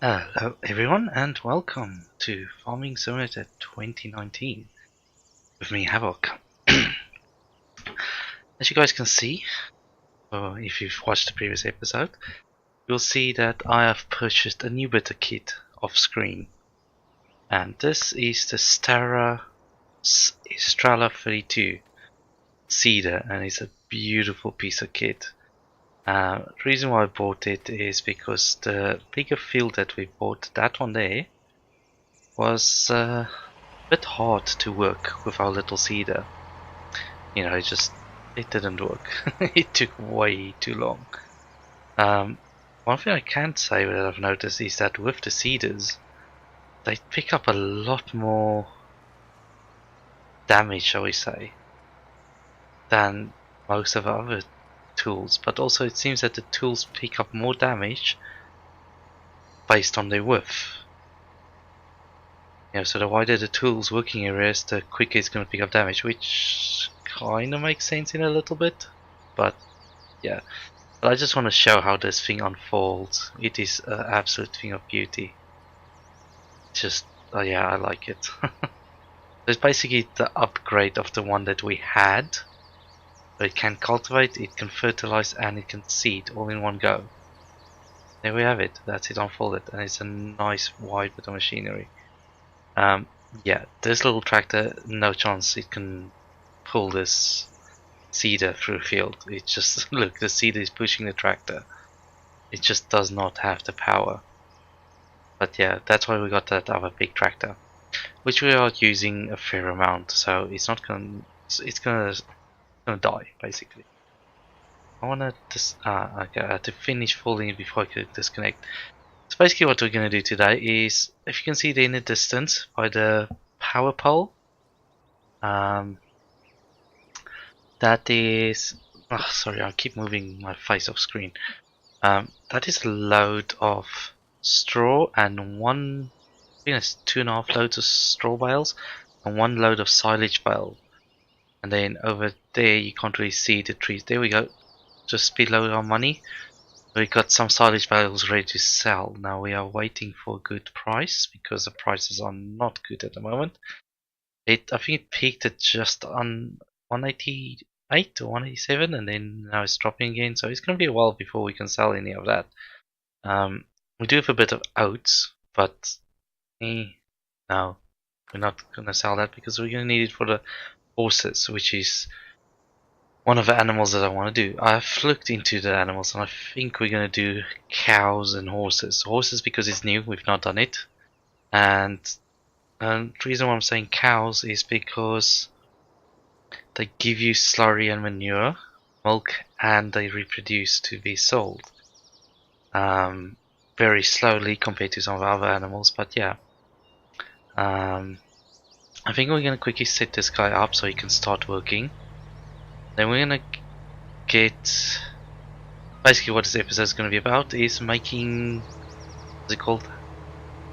Hello everyone and welcome to Farming Simulator 2019 with me Havoc. As you guys can see, or if you've watched the previous episode, you'll see that I have purchased a new bit of kit off screen. And this is the Strala 32 Cedar, and it's a beautiful piece of kit. The reason why I bought it is because the bigger field that we bought, that one there, was a bit hard to work with our little cedar. You know, it didn't work. It took way too long. One thing I can say that I've noticed is that with the cedars, they pick up a lot more damage, shall we say, than most of our other tools. But also it seems that the tools pick up more damage based on their width. You know, so the wider the tool's working areas, the quicker it's going to pick up damage, which kind of makes sense in a little bit. But yeah, but I just want to show how this thing unfolds. It is an absolute thing of beauty. Just, oh yeah, I like it. It's basically the upgrade of the one that we had. So it can cultivate, it can fertilize, and it can seed all in one go. There we have it. That's it unfolded, and it's a nice wide bit of machinery. Yeah, this little tractor, no chance it can pull this cedar through a field. It just, look, the cedar is pushing the tractor. It just does not have the power. But yeah, that's why we got that other big tractor, which we are using a fair amount. So it's not gonna, it's gonna die basically. I wanna just okay, I had to finish folding it before I could disconnect. So basically, what we're gonna do today is, if you can see there in the distance by the power pole, that is, oh, sorry, I keep moving my face off screen. That is a load of straw and one, I think it's 2.5 loads of straw bales and one load of silage bale. And then over there you can't really see the trees. There we go, just below our money. We got some silage bales ready to sell. Now we are waiting for a good price because the prices are not good at the moment. I think it peaked at just on 188 or 187, and then now it's dropping again. So it's going to be a while before we can sell any of that. We do have a bit of oats, but no, we're not going to sell that because we're going to need it for the horses, which is one of the animals that I want to do. I've looked into the animals and I think we're going to do cows and horses. Horses because it's new, we've not done it. And the reason why I'm saying cows is because they give you slurry and manure, milk, and they reproduce to be sold. Very slowly compared to some of the other animals, but yeah. I think we're going to quickly set this guy up so he can start working. Then we're going to get, basically what this episode is going to be about is making, what's it called,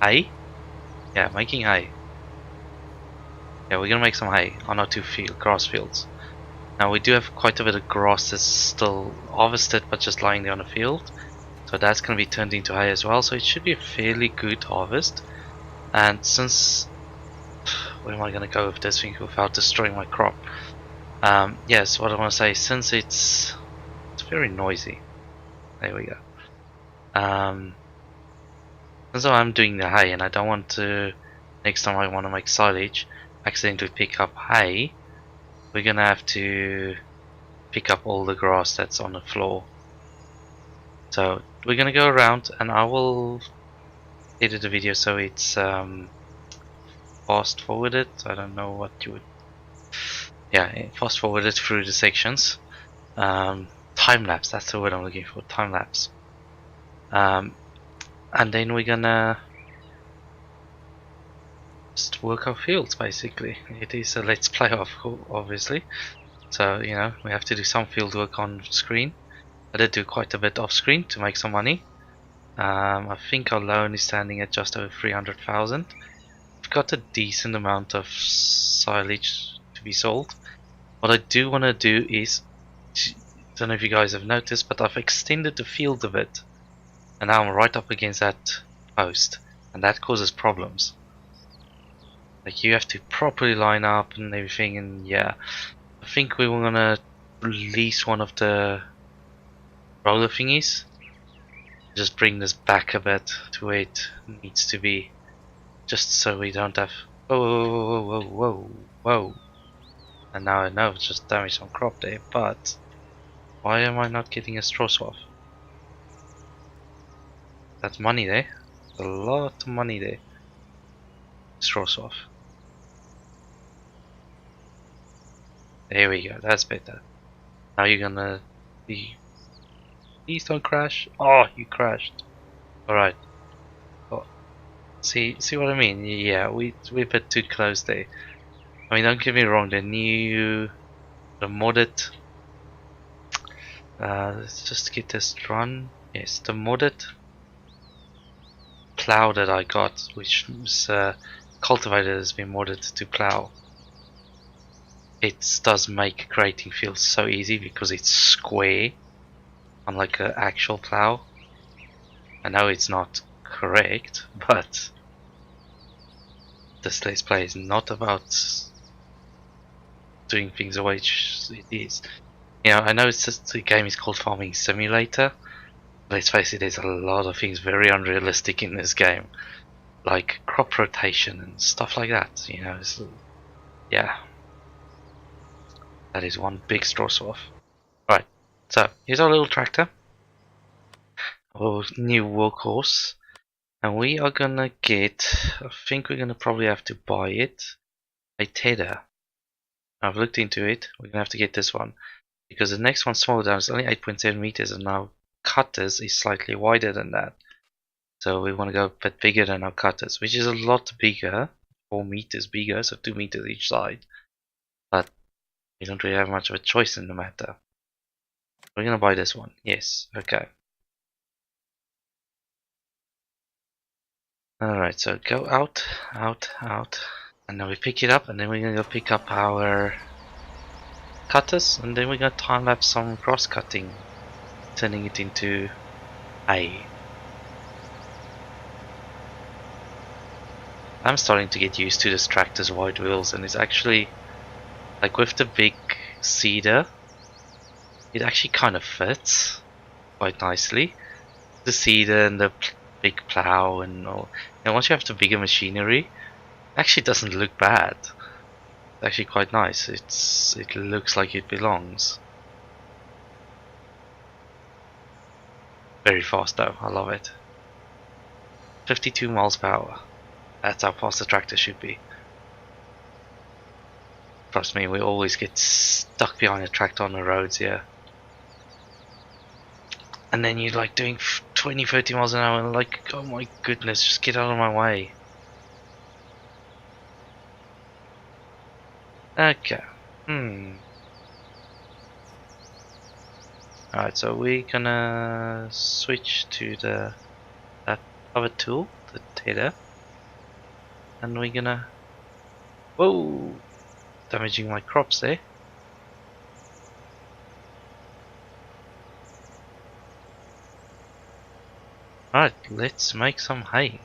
hay? Yeah, making hay. Yeah, we're going to make some hay on our two grass fields. Now we do have quite a bit of grass that's still harvested but just lying there on the field. So that's going to be turned into hay as well, so it should be a fairly good harvest. And since, where am I going to go with this thing without destroying my crop? Yes, what I want to say, since it's very noisy. There we go. Since I'm doing the hay and I don't want to, next time I want to make silage, accidentally pick up hay, we're gonna have to pick up all the grass that's on the floor. So we're gonna go around and I will edit the video so it's fast forwarded. I don't know what you would, yeah, fast forwarded through the sections. Time lapse, that's the word I'm looking for, time lapse. And then we're gonna just work our fields basically. It is a let's play obviously, so you know we have to do some field work on screen. I did do quite a bit off screen to make some money. I think our loan is standing at just over 300,000. We've got a decent amount of silage to be sold. What I do want to do is, I don't know if you guys have noticed, but I've extended the field a bit, and now I'm right up against that post, and that causes problems. Like you have to properly line up and everything, and yeah, I think we were gonna release one of the roller thingies. Just bring this back a bit to where it needs to be, just so we don't have. Whoa, whoa, whoa, whoa, whoa! And now I know it's just damage on crop there, but why am I not getting a straw swap? That's money there. A lot of money there. Straw swap. There we go. That's better. Now you're gonna be. Please don't crash. Oh, you crashed. All right. Oh, see what I mean? Yeah, we're a bit too close there. I mean, don't get me wrong. The modded. Let's just get this run. Yes, the modded plow that I got, which is cultivator has been modded to plow. It does make grading feel so easy because it's square, unlike an actual plow. I know it's not correct, but this Let's Play is not about doing things the way it is. You know, I know it's just the game is called Farming Simulator. Let's face it, there's a lot of things very unrealistic in this game, like crop rotation and stuff like that. You know, yeah, that is one big straw swap. Right, so here's our little tractor, our new workhorse, and we are gonna get. I think we're gonna probably have to buy it a tether. I've looked into it. We're gonna have to get this one because the next one smaller down is only 8.7 meters, and our cutters is slightly wider than that. So we want to go a bit bigger than our cutters, which is a lot bigger, 4 meters bigger, so 2 meters each side. But we don't really have much of a choice in the matter. We're gonna buy this one. Yes. Okay. Alright, so go out, out, out. And then we pick it up, and then we're gonna go pick up our cutters, and then we're gonna time lapse some cross cutting, turning it into hay. I'm starting to get used to this tractor's wide wheels, and it's actually, like with the big seeder, it actually kind of fits quite nicely. The seeder and the big plow and all. And once you have the bigger machinery, it actually doesn't look bad. It's actually quite nice. It looks like it belongs. Very fast though, I love it. 52 miles per hour. That's how fast the tractor should be. Trust me, we always get stuck behind a tractor on the roads here. And then you're like doing 20, 30 miles an hour and like, oh my goodness, just get out of my way. Okay. Alright, so we're gonna switch to that other tool, the tether. And we're gonna... Whoa! Damaging my crops there. Alright, let's make some hay.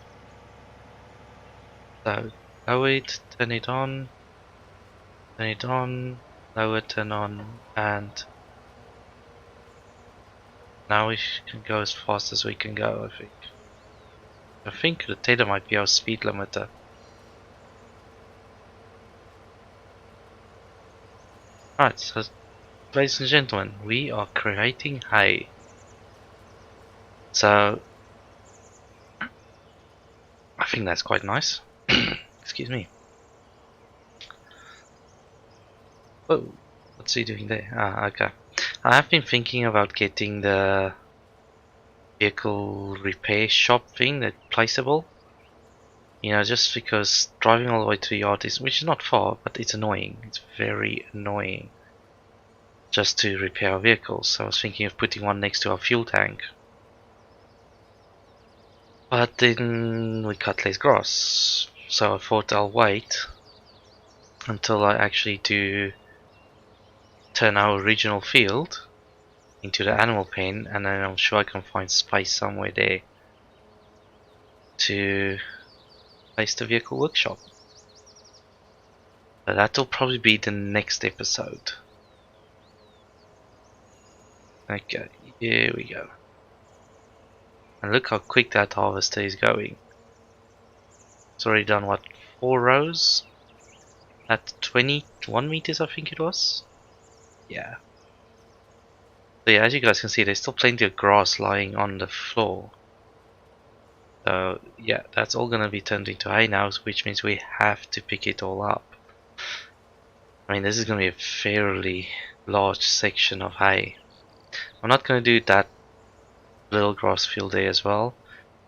So, lower it, turn it on, lower, turn on, and now we can go as fast as we can go, I think. I think the tether might be our speed limiter. Alright, so ladies and gentlemen, we are creating hay. So, I think that's quite nice. Excuse me. Whoa, what's he doing there? Ah, okay. I have been thinking about getting the vehicle repair shop thing, that placeable. You know, just because driving all the way to the yard is, which is not far, but it's annoying. It's very annoying. Just to repair our vehicles. So I was thinking of putting one next to our fuel tank. But then we cut less grass. So I thought I'll wait until I actually do turn our original field into the animal pen, and then I'm sure I can find space somewhere there. to place the vehicle workshop. But that'll probably be the next episode. Okay, here we go. And look how quick that harvester is going. It's already done what, 4 rows? At 21 meters I think it was? Yeah. So yeah, as you guys can see, there's still plenty of grass lying on the floor. So yeah, that's all gonna be turned into hay now, which means we have to pick it all up. I mean, this is gonna be a fairly large section of hay. I'm not gonna do that little grass field there as well.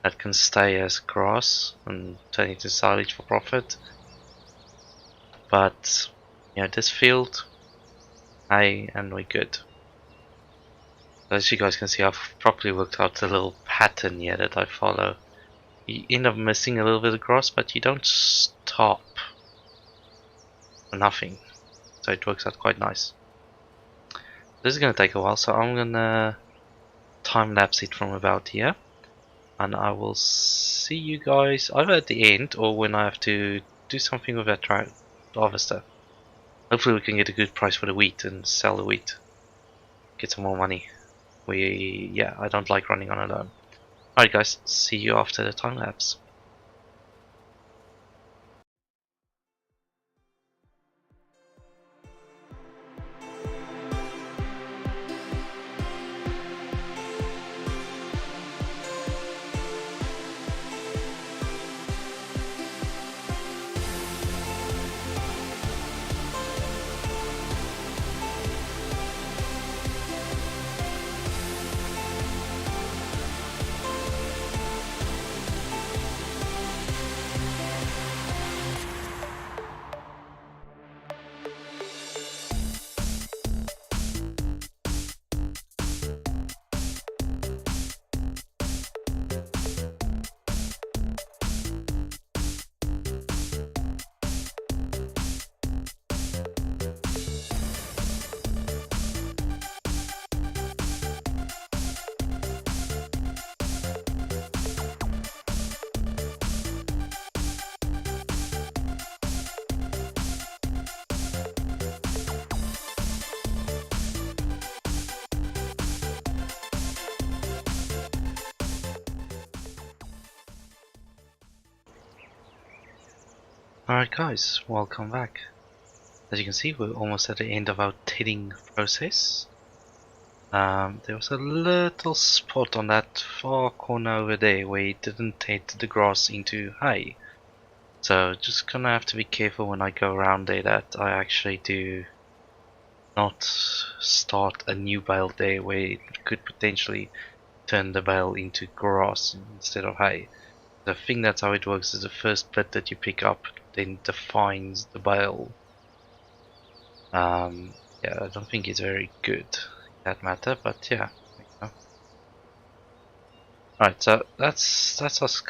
That can stay as grass and turn into silage for profit. But yeah, this field, hay, and we're good. As you guys can see, I've properly worked out the little pattern here that I follow. You end up missing a little bit of grass, but you don't stop for nothing. So it works out quite nice. This is going to take a while, so I'm going to time lapse it from about here. And I will see you guys either at the end or when I have to do something with that harvester. Hopefully we can get a good price for the wheat and sell the wheat. Get some more money. Yeah, I don't like running on alone. Alright guys, see you after the time lapse. Alright guys, welcome back. As you can see, we're almost at the end of our tilling process. There was a little spot on that far corner over there where it didn't take the grass into hay. So just gonna have to be careful when I go around there that I actually do not start a new bale there where it could potentially turn the bale into grass instead of hay. I think that's how it works, is the first bit that you pick up then defines the bale. Yeah, I don't think it's very good in that matter, but yeah. Alright, so that's us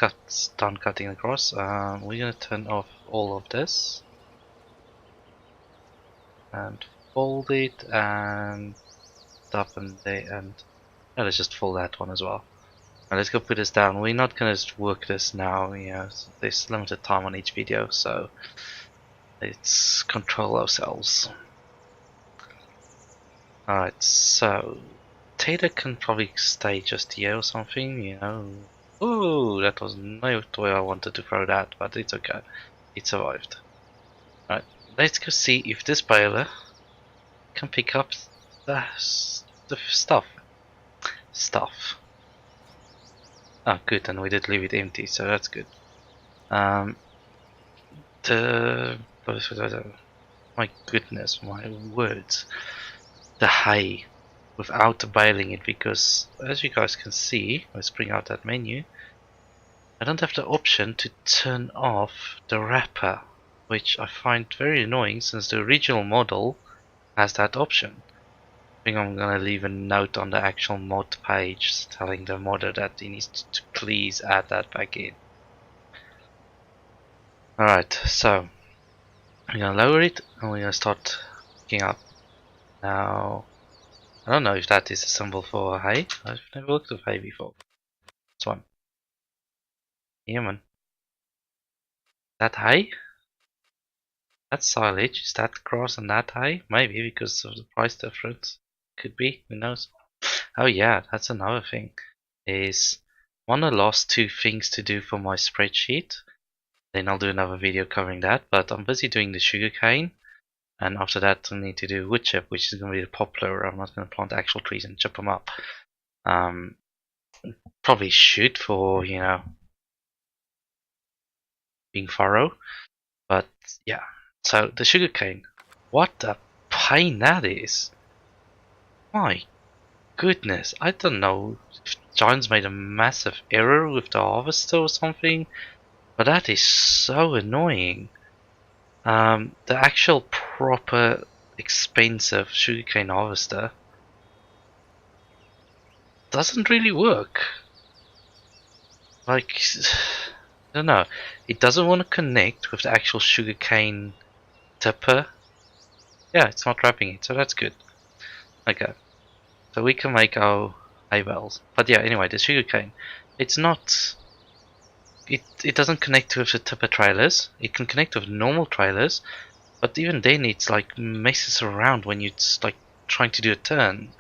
done cutting across. We're gonna turn off all of this and fold it and up and there, and let's just fold that one as well. Now let's go put this down. We're not gonna just work this now, you know, there's limited time on each video, so let's control ourselves. Alright, so Tater can probably stay just here or something, you know. Ooh, that was not where I wanted to throw that, but it's okay. It survived. Alright, let's go see if this baler can pick up the stuff. Oh, good, and we did leave it empty, so that's good. My goodness, my words. The hay without baling it, because as you guys can see, let's bring out that menu, I don't have the option to turn off the wrapper, which I find very annoying since the original model has that option. I think I'm gonna leave a note on the actual mod page telling the modder that he needs to please add that back in. Alright, so we're gonna lower it and we're gonna start picking up. Now I don't know if that is a symbol for hay. I've never looked at hay before. This one. Yeah, man. That hay? That's silage. Is that grass and that hay? Maybe because of the price difference. Could be. Who knows? Oh yeah, that's another thing. Is one of the last two things to do for my spreadsheet. Then I'll do another video covering that. But I'm busy doing the sugarcane. And after that, I need to do wood chip, which is going to be the poplar. I'm not going to plant actual trees and chip them up. Um, Probably should for, being thorough. But yeah. So the sugarcane. What a pain that is. My goodness. I don't know if John's made a massive error with the harvester or something. But that is so annoying. The actual proper expensive sugarcane harvester doesn't really work. Like, I don't know. It doesn't want to connect with the actual sugarcane tipper. Yeah, it's not wrapping it, so that's good. Okay, so we can make our hay bales. But yeah, anyway, the sugarcane. It's not. It doesn't connect with the tipper trailers. It can connect with normal trailers, but even then, it's like messes around when you're like trying to do a turn,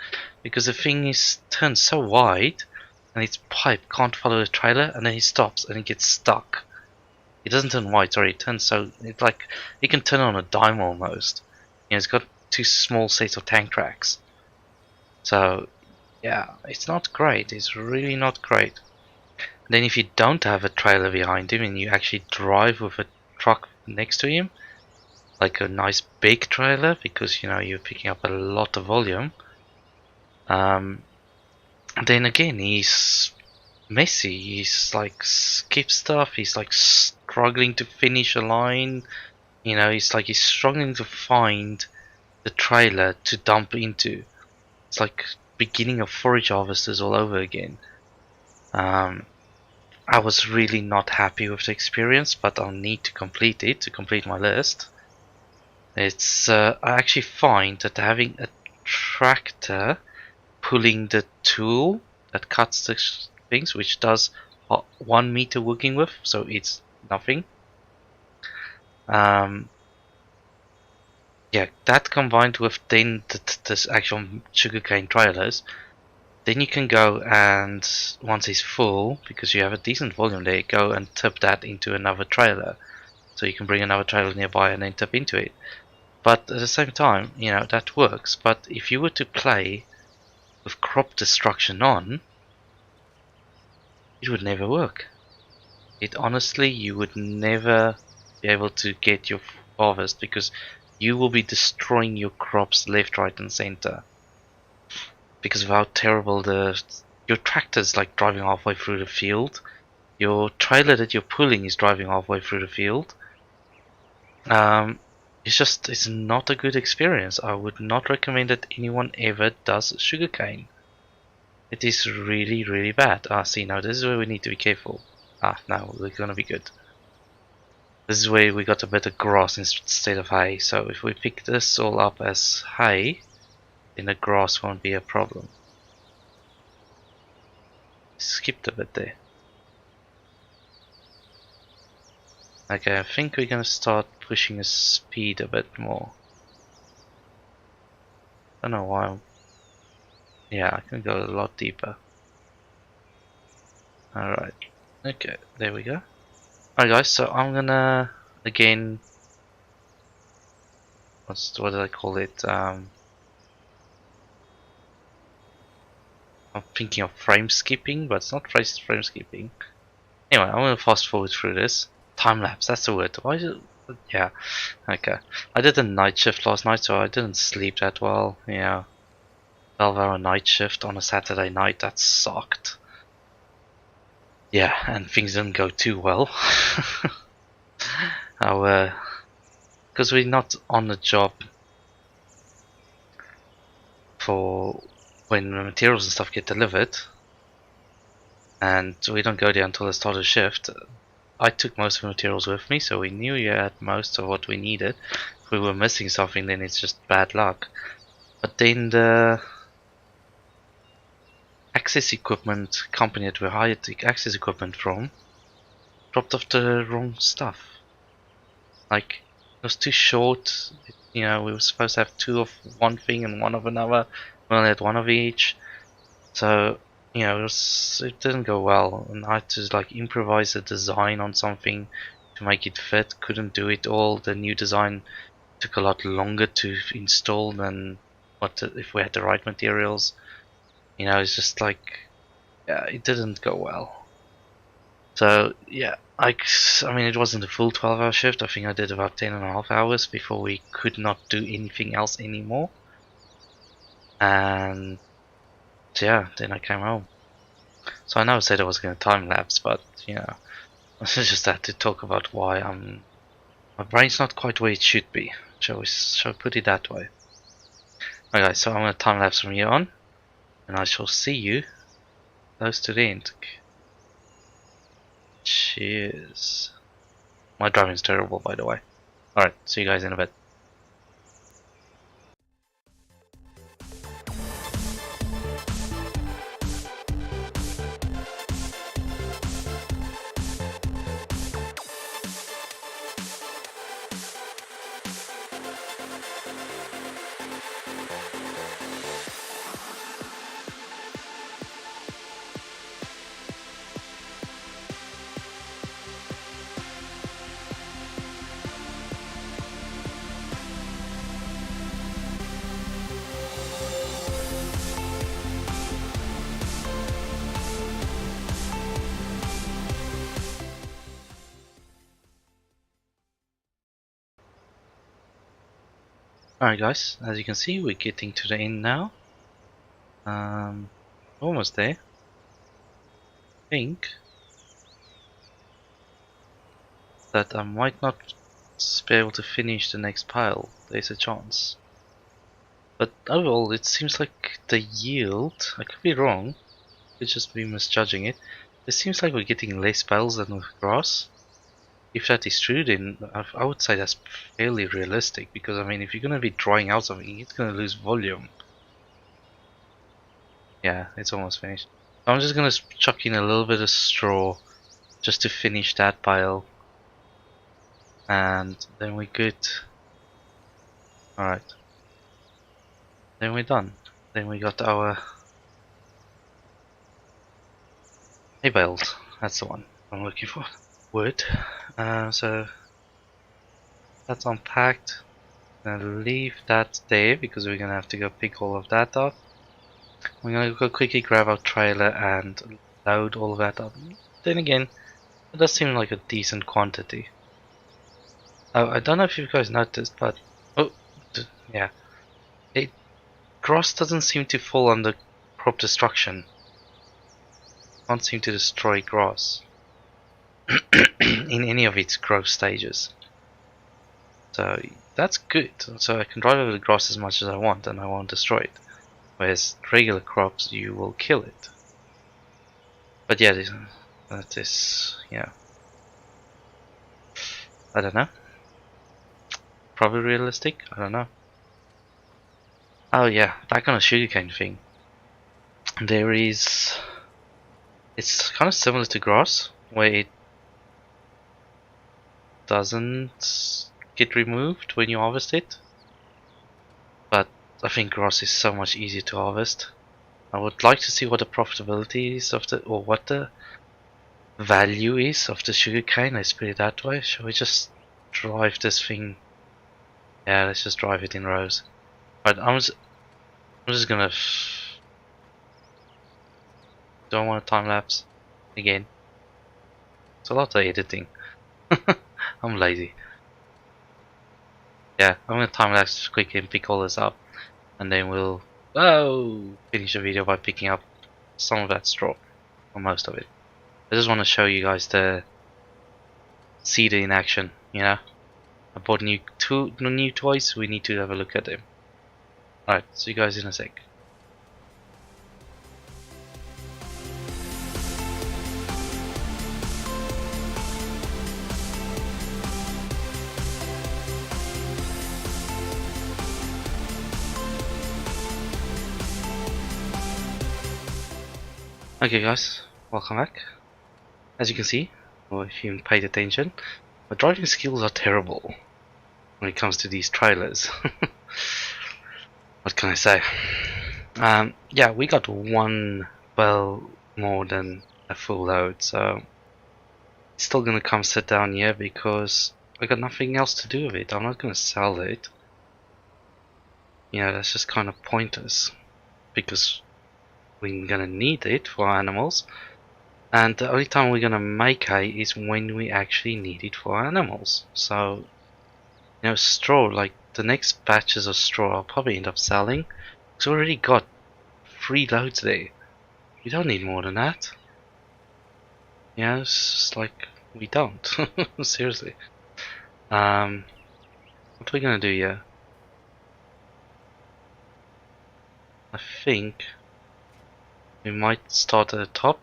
because the thing is turned so wide, and its pipe can't follow the trailer, and then it stops and it gets stuck. It doesn't turn wide, sorry, it turns so it like it can turn on a dime almost. It's got two small sets of tank tracks. So yeah, it's not great. It's really not great. And then if you don't have a trailer behind him and you actually drive with a truck next to him, like a nice big trailer, because you're picking up a lot of volume. Then again, he's messy. He's like skip stuff. He's like struggling to finish a line. He's struggling to find the trailer to dump into. It's like beginning of forage harvesters all over again. I was really not happy with the experience, but I'll need to complete it to complete my list. It's I actually find that having a tractor pulling the tool that cuts the things, which does 1 meter working width, so it's nothing. Yeah, that combined with then this actual sugarcane trailers, then you can go and once it's full, because you have a decent volume there, go and tip that into another trailer. So you can bring another trailer nearby and then tip into it. But at the same time, that works. But if you were to play with crop destruction on, it would never work. You would never be able to get your harvest because you will be destroying your crops left, right, and center because of how terrible your tractor's like driving halfway through the field. Your trailer that you're pulling is driving halfway through the field. It's not a good experience. I would not recommend that anyone ever does sugarcane. It is really, really bad. See, now this is where we need to be careful. Now we're gonna be good. This is where we got a bit of grass instead of hay. So if we pick this all up as hay, then the grass won't be a problem. Skipped a bit there. Okay, I think we're gonna start pushing the speed a bit more. I don't know why. Yeah, I can go a lot deeper. Alright. Okay, there we go. Alright guys, so I'm gonna again what did I call it? I'm thinking of frame skipping, but it's not frame skipping. Anyway, I'm gonna fast forward through this. Time lapse, that's the word. Why is it? Yeah, okay. I did a night shift last night, so I didn't sleep that well. Yeah, 12-hour night shift on a Saturday night, that sucked. Yeah, and things didn't go too well. Because we're not on the job for when the materials and stuff get delivered, and we don't go there until the start of the shift. I took most of the materials with me, so we knew we had most of what we needed. If we were missing something, then it's just bad luck. But then the access equipment company that we hired the access equipment from dropped off the wrong stuff. Like, it was too short. You know, we were supposed to have 2 of one thing and 1 of another. We only had 1 of each. So, you know, it didn't go well. And I had to like improvise a design on something to make it fit. Couldn't do it all. The new design took a lot longer to install than if we had the right materials. You know, it's just like, yeah, it didn't go well. So yeah, I mean, it wasn't a full 12-hour shift. I think I did about 10.5 hours before we could not do anything else anymore. And yeah, then I came home. So I know I said I was going to time lapse, but you know, I just had to talk about why my brain's not quite where it should be. Shall we put it that way? Okay, so I'm going to time lapse from here on, and I shall see you close to the end. Cheers. My driving's terrible, by the way. Alright, see you guys in a bit. Alright guys, as you can see, we're getting to the end now. Almost there. I think that I might not be able to finish the next pile. There's a chance. But overall, it seems like the yield, I could be wrong, could just be misjudging it. It seems like we're getting less bales than with grass. If that is true, then I would say that's fairly realistic, because I mean, if you're going to be drying out something, it's going to lose volume. Yeah, it's almost finished. So I'm just going to chuck in a little bit of straw just to finish that pile, and then we're good. Alright, then we're done. Then we got our hay bales. That's the one I'm looking for. Wood. So that's unpacked. I'm gonna leave that there because we're gonna have to go pick all of that up. We're gonna go quickly grab our trailer and load all of that up. Then again, it does seem like a decent quantity. Oh, I don't know if you guys noticed, but yeah, grass doesn't seem to fall under crop destruction. Can't seem to destroy grass in any of its growth stages. So that's good. So I can drive over the grass as much as I want and I won't destroy it. Whereas regular crops, you will kill it. But yeah, that is, yeah. I don't know. Probably realistic, I don't know. Oh yeah, back on the sugarcane thing. There is... It's kind of similar to grass, where it doesn't get removed when you harvest it. But I think grass is so much easier to harvest. I would like to see what the profitability is of or what the value is of the sugarcane, let's put it that way. Shall we just drive this thing? Yeah, let's just drive it in rows. But I'm just gonna... Don't want a time lapse again. It's a lot of editing. I'm lazy. Yeah, I'm gonna time lapse quickly and pick all this up, and then we'll finish the video by picking up some of that straw, or most of it. I just want to show you guys the seeder in action. You know, I bought new toys. We need to have a look at them. Alright, see you guys in a sec. Okay guys, welcome back. As you can see, or if you paid attention. My driving skills are terrible when it comes to these trailers. What can I say? Yeah, we got one well more than a full load, so it's still gonna come sit down here because I got nothing else to do with it. I'm not gonna sell it. Yeah, that's just kind of pointless because we're gonna need it for animals, and the only time we're gonna make hay is when we actually need it for animals. So, you know, straw, like the next batches of straw, I'll probably end up selling because we already got 3 loads there. We don't need more than that. Yeah, it's just like we don't. Seriously. What are we gonna do here? I think we might start at the top.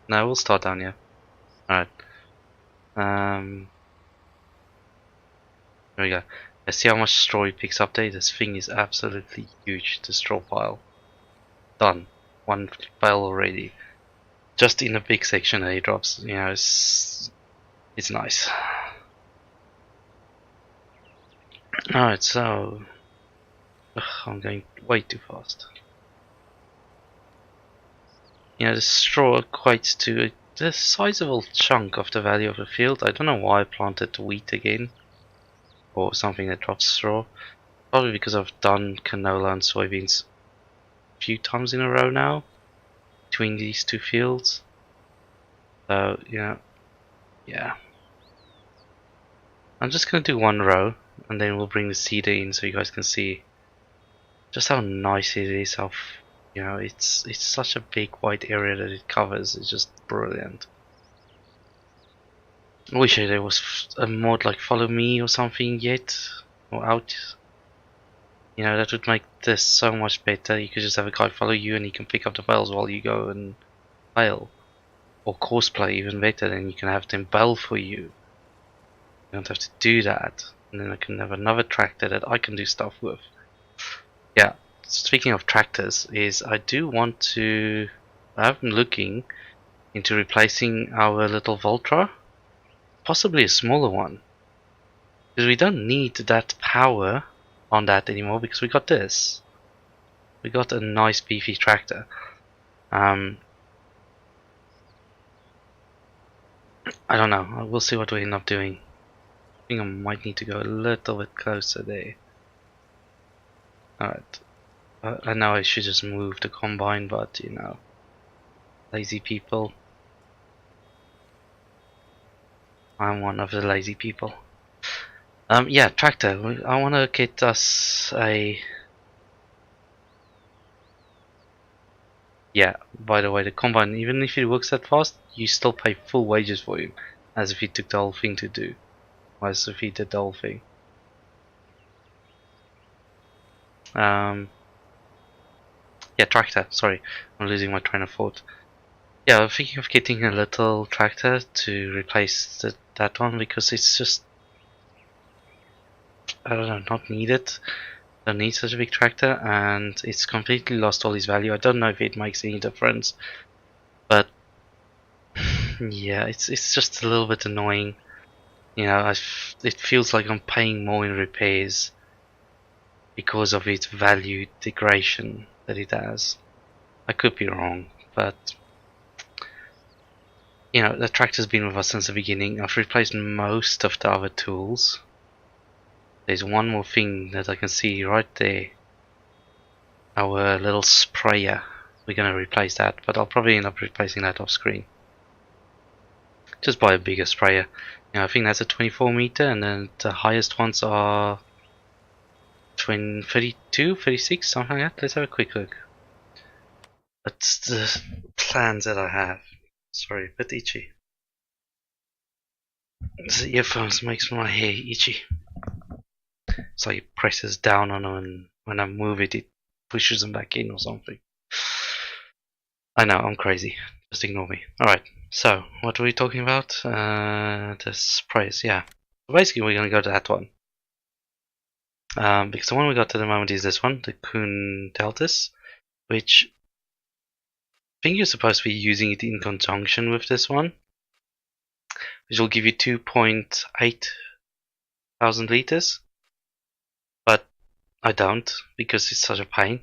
No, we'll start down here. Alright. There we go. Let's see how much straw he picks up there. This thing is absolutely huge, the straw pile. Done. One pile already. Just in a big section that he drops. You know, it's nice. Alright, so I'm going way too fast. You know, the straw equates to a sizable chunk of the value of the field. I don't know why I planted wheat again, or something that drops straw. Probably because I've done canola and soybeans a few times in a row now, between these two fields. So, yeah. I'm just gonna do one row, and then we'll bring the seeder in so you guys can see just how nice it is. How, it's such a big wide area that it covers. It's just brilliant. I wish there was a mod like follow me or something yet, or out. You know, that would make this so much better. You could just have a guy follow you and he can pick up the bales while you go and bale. Or cosplay even better, then you can have them bale for you. You don't have to do that. And then I can have another tractor that I can do stuff with. Yeah, speaking of tractors, I do want to... I've been looking into replacing our little Voltra. Possibly a smaller one. Because we don't need that power on that anymore because we got this. We got a nice beefy tractor. I don't know. We'll see what we end up doing. I think I might need to go a little bit closer there. Alright. I know I should just move the combine, but you know, lazy people. I'm one of the lazy people. Yeah, tractor. I want to get us a... Yeah, by the way, the combine, even if it works that fast, you still pay full wages for him, as if he took the whole thing to do. Or as if he did the whole thing. Yeah, tractor. Sorry, I'm losing my train of thought. Yeah, I'm thinking of getting a little tractor to replace that one because it's just, I don't know, not needed. Don't need such a big tractor, and it's completely lost all its value. I don't know if it makes any difference, but yeah, it's just a little bit annoying. You know, it feels like I'm paying more in repairs because of its value degradation that it has. I could be wrong, but you know, the tractor's been with us since the beginning. I've replaced most of the other tools. There's one more thing that I can see right there. Our little sprayer. We're gonna replace that, but I'll probably end up replacing that off screen. Just buy a bigger sprayer. You know, I think that's a 24 meter, and then the highest ones are 32, 36, something like that. Let's have a quick look. That's the plans that I have. Sorry, a bit itchy. The earphones makes my hair itchy. So it presses down on them, and when I move it, it pushes them back in or something. I know, I'm crazy. Just ignore me. Alright, so what are we talking about? The sprays, yeah. Basically, we're gonna go to that one. Because the one we got at the moment is this one, the Kuhn Deltas, which I think you're supposed to be using it in conjunction with this one. which will give you 2.8 thousand liters. But I don't, because it's such a pain.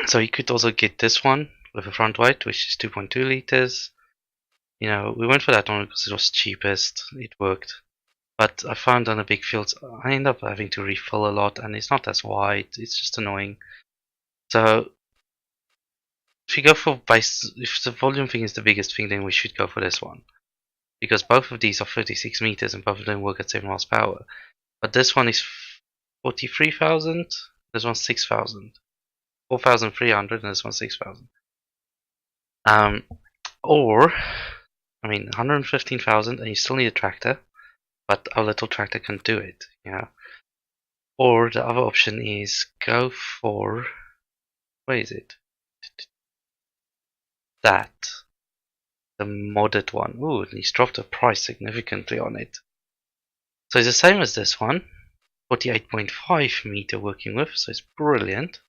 So you could also get this one with a front weight, which is 2.2 liters. You know, we went for that one because it was cheapest. It worked. But I found on the big fields, I end up having to refill a lot, and it's not as wide. It's just annoying. So if you go for base, if the volume thing is the biggest thing, then we should go for this one, because both of these are 36 meters and both of them work at 7 miles per hour. But this one is 43,000. This one's 6,000. 4,300, and this one's 6,000. Or I mean, 115,000, and you still need a tractor, but our little tractor can do it. Yeah. Or the other option is go for, where is it? That, the modded one. Ooh, and he's dropped the price significantly on it. So it's the same as this one, 48.5 meter working with, so it's brilliant.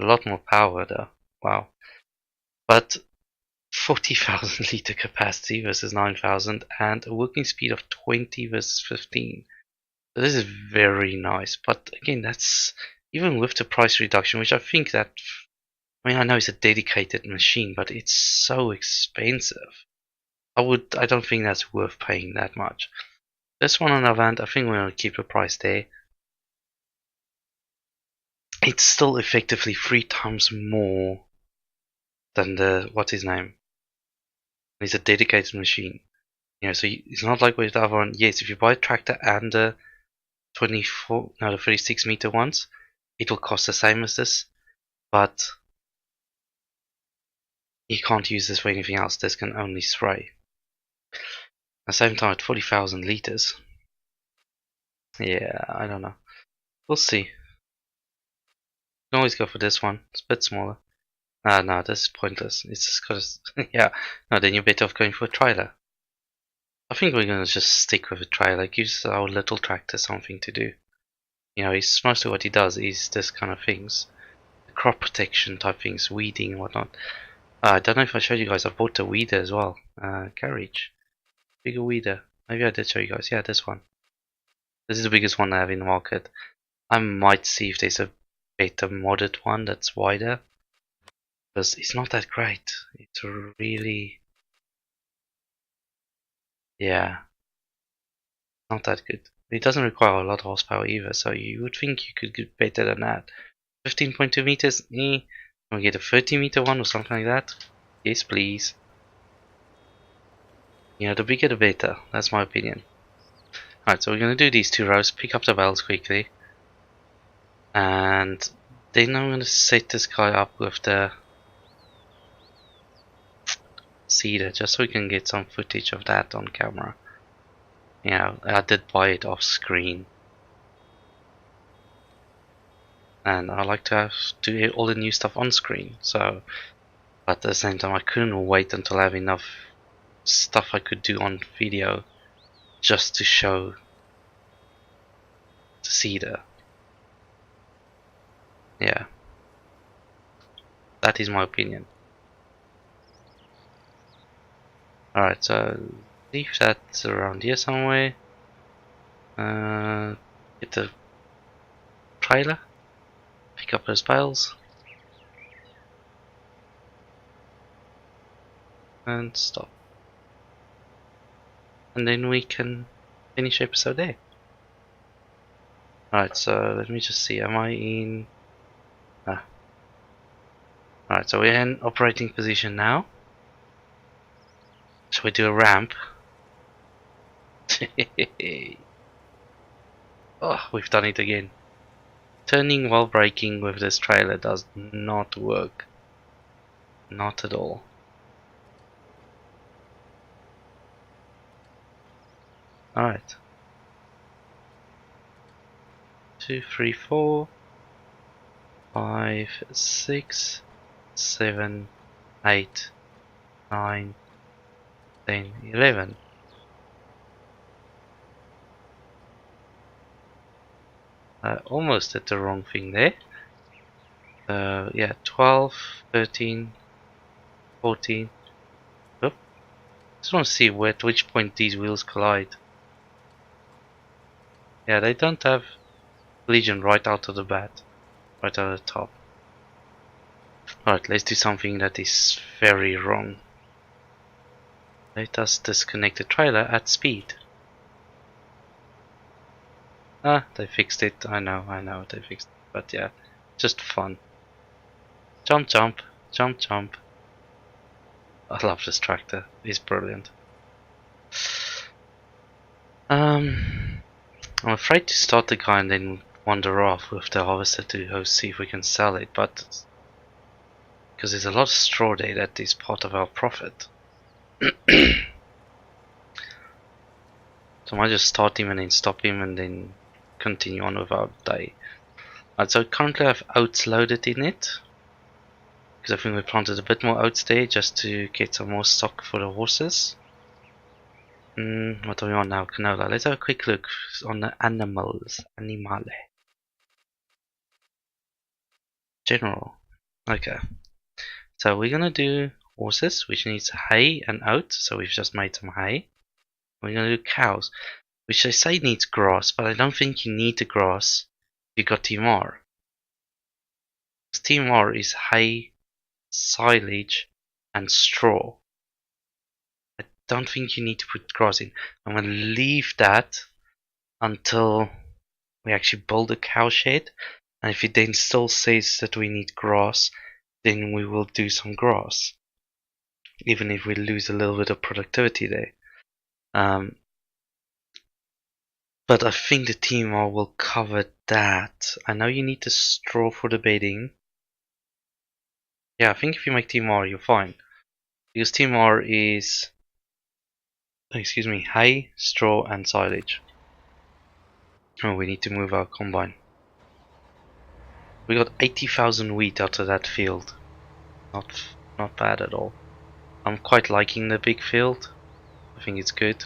A lot more power though. Wow. But 40,000 liter capacity versus 9,000, and a working speed of 20 versus 15. So this is very nice, but again, that's even with the price reduction, which I think that, I mean, I know it's a dedicated machine, but it's so expensive. I don't think that's worth paying that much. This one on the other hand, I think we're going to keep the price there. It's still effectively 3 times more than the, what's his name? It's a dedicated machine. You know, so it's not like with the other one. Yes, if you buy a tractor and the 36 meter ones, it will cost the same as this, but you can't use this for anything else. This can only spray. At the same time, at 40,000 liters. Yeah, I don't know. We'll see. You can always go for this one. It's a bit smaller. Ah, no, this is pointless. It's just because, yeah. No, then you're better off going for a trailer. I think we're gonna just stick with a trailer. It gives our little tractor something to do. You know, it's mostly what he does is this kind of things, crop protection type things, weeding and whatnot. I don't know if I showed you guys. I bought a weeder as well. Garage, bigger weeder. Maybe I did show you guys. Yeah, this one. This is the biggest one I have in the market. I might see if there's a better modded one that's wider, because it's not that great. It's really, yeah, not that good. It doesn't require a lot of horsepower either, so you would think you could get better than that. 15.2 meters, can we get a 30 meter one or something like that? Yes, please. You know, the bigger the better, that's my opinion. Alright, so we're going to do these 2 rows, pick up the bales quickly. And then I'm going to set this guy up with the seeder, just so we can get some footage of that on camera. You know, I did buy it off screen. And I like to do all the new stuff on screen, so, but at the same time I couldn't wait until I have enough stuff I could do on video just to show the seeder. Yeah, that is my opinion. Alright, so leave that around here somewhere. Get the trailer, pick up those bales, and stop. And then we can finish episode there. Alright, so let me just see, am I in... Alright, so we're in operating position now. Shall we do a ramp? Oh, we've done it again. Turning while braking with this trailer does not work. Not at all. Alright. 2, 3, 4, 5, 6, 7, 8, 9, 10, 11. Almost did the wrong thing there. Yeah, 12, 13, 14. Oop, Just want to see at which point these wheels collide. Yeah, they don't have collision right out of the bat, right out of the top. Alright, let's do something that is very wrong. Let us disconnect the trailer at speed. Ah, they fixed it. I know, they fixed it. But yeah, just fun. Jump, jump, jump, jump. I love this tractor. It's brilliant. I'm afraid to start the car and then wander off with the harvester to go see if we can sell it, but because there's a lot of straw there that is part of our profit. So I might just start him and then stop him and then continue on with our day. So currently I have oats loaded in it, because I think we planted a bit more oats there just to get some more stock for the horses. What are we on now? Canola. Let's have a quick look on the animals. Animale. General. Okay. So we're gonna do horses, which needs hay and oats. So we've just made some hay. We're gonna do cows, which they say needs grass, but I don't think you need the grass if you got Team R. Team R is hay, silage, and straw. I don't think you need to put grass in. I'm gonna leave that until we actually build a cow shed, and if it then still says that we need grass, then we will do some grass, even if we lose a little bit of productivity there. But I think the TMR will cover that. I know you need the straw for the bedding. Yeah, I think if you make TMR, you're fine, because TMR is, excuse me, hay, straw, and silage. Oh, we need to move our combine. We got 80,000 wheat out of that field. Not bad at all. I'm quite liking the big field. I think it's good.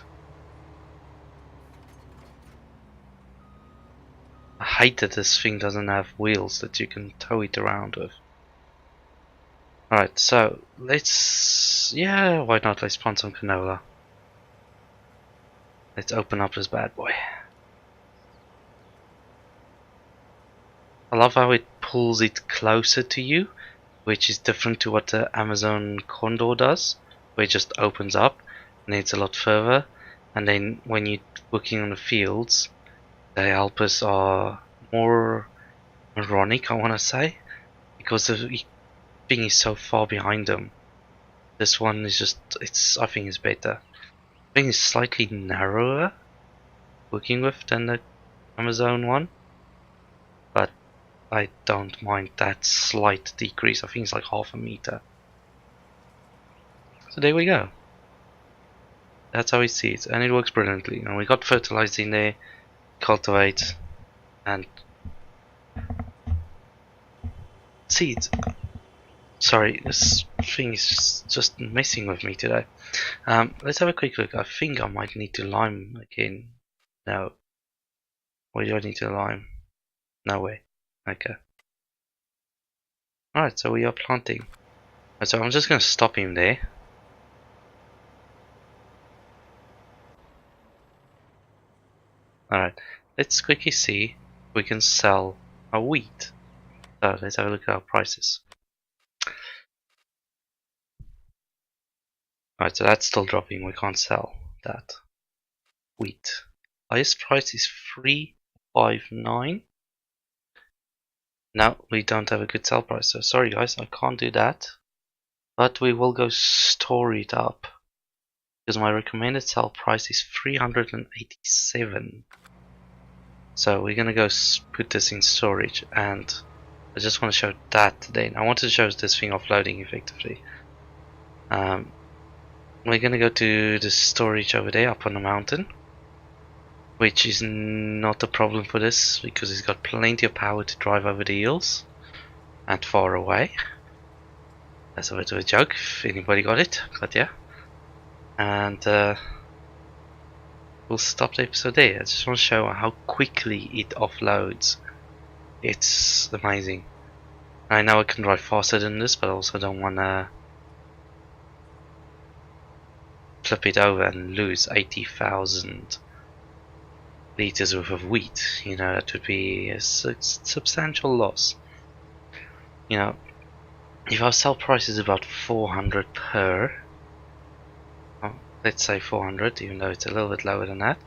I hate that this thing doesn't have wheels that you can tow it around with. Alright, so let's, yeah, why not? Let's plant some canola. Let's open up this bad boy. I love how it pulls it closer to you, which is different to what the Amazon Condor does, where it just opens up and it's a lot further. And then when you're working on the fields, the helpers are more moronic, I want to say, because the thing is so far behind them. This one is just, I think it's better. I think it's slightly narrower working with than the Amazon one, but I don't mind that slight decrease. I think it's like half a meter. So there we go. That's how we see it, and it works brilliantly. And we got fertilizer in there, cultivate, and seeds. Sorry, this thing is just messing with me today. Let's have a quick look. I think I might need to lime again. No. Why do I need to lime? No way. Okay. Alright, so we are planting. So I'm just going to stop him there. Alright, let's quickly see if we can sell our wheat. So let's have a look at our prices. Alright, so that's still dropping. We can't sell that. Wheat. Highest price is 359. No, we don't have a good sell price. So sorry guys, I can't do that. But we will go store it up, because my recommended sell price is 387. So we're gonna go put this in storage, and I just want to show that then. I wanted to show this thing offloading effectively. We're gonna go to the storage over there up on the mountain, which is not a problem for this because it's got plenty of power to drive over the hills and far away. That's a bit of a joke if anybody got it, but yeah. And we'll stop the episode there. I just want to show how quickly it offloads. It's amazing. I know I can drive faster than this, but I also don't want to flip it over and lose 80,000 liters worth of wheat. You know, that would be a substantial loss. You know, if our sell price is about 400 per, well, let's say 400, even though it's a little bit lower than that,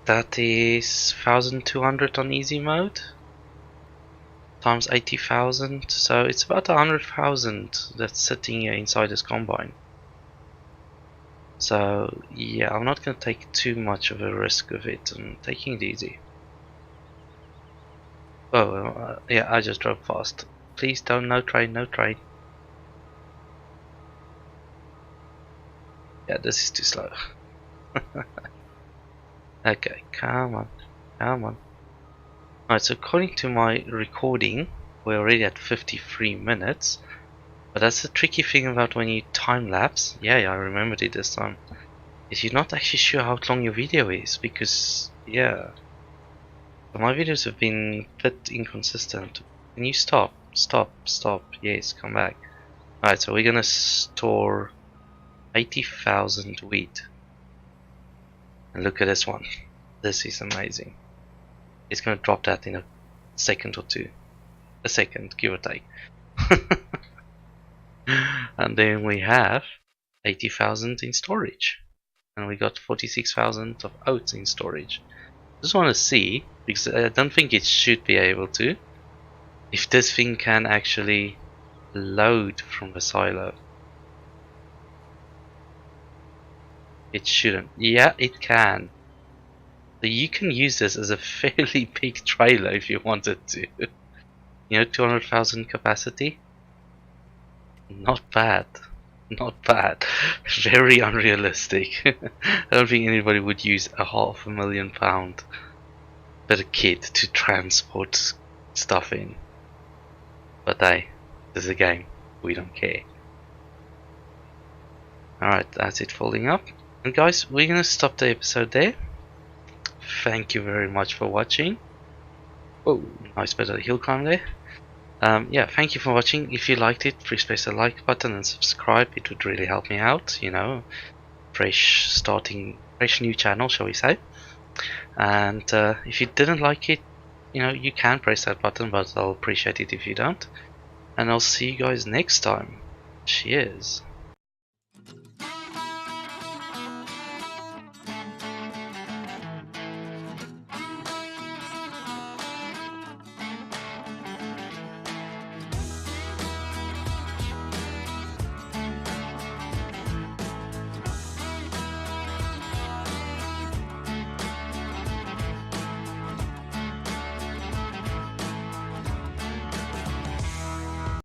that is 1,200 on easy mode times 80,000, so it's about 100,000 that's sitting here inside this combine. So yeah, I'm not going to take too much of a risk of it. I'm taking it easy. Oh, yeah, I just drove fast. Please don't, no train, no train. Yeah, this is too slow. Okay, come on, come on. Alright, so according to my recording, we're already at 53 minutes. But that's the tricky thing about when you time lapse. Yeah, I remembered it this time. Is you're not actually sure how long your video is, because yeah, my videos have been a bit inconsistent. Can you stop? Stop, stop. Yes, come back. Alright, so we're gonna store 80,000 wheat. And look at this one. This is amazing. It's gonna drop that in a second or two. A second, give or take. And then we have 80,000 in storage. And we got 46,000 of oats in storage. Just want to see, because I don't think it should be able to, if this thing can actually load from the silo. It shouldn't. Yeah, it can. So you can use this as a fairly big trailer if you wanted to. You know, 200,000 capacity? Not bad. Not bad. Very unrealistic. I don't think anybody would use a £500,000 bit of kit to transport stuff in. But hey, this is a game. We don't care. Alright, that's it folding up. And guys, we're gonna stop the episode there. Thank you very much for watching. Oh, nice bit of hill climb there. Yeah, thank you for watching. If you liked it, please press the like button and subscribe. It would really help me out, you know. Fresh new channel, shall we say. And if you didn't like it, you know, you can press that button, but I'll appreciate it if you don't. And I'll see you guys next time. Cheers.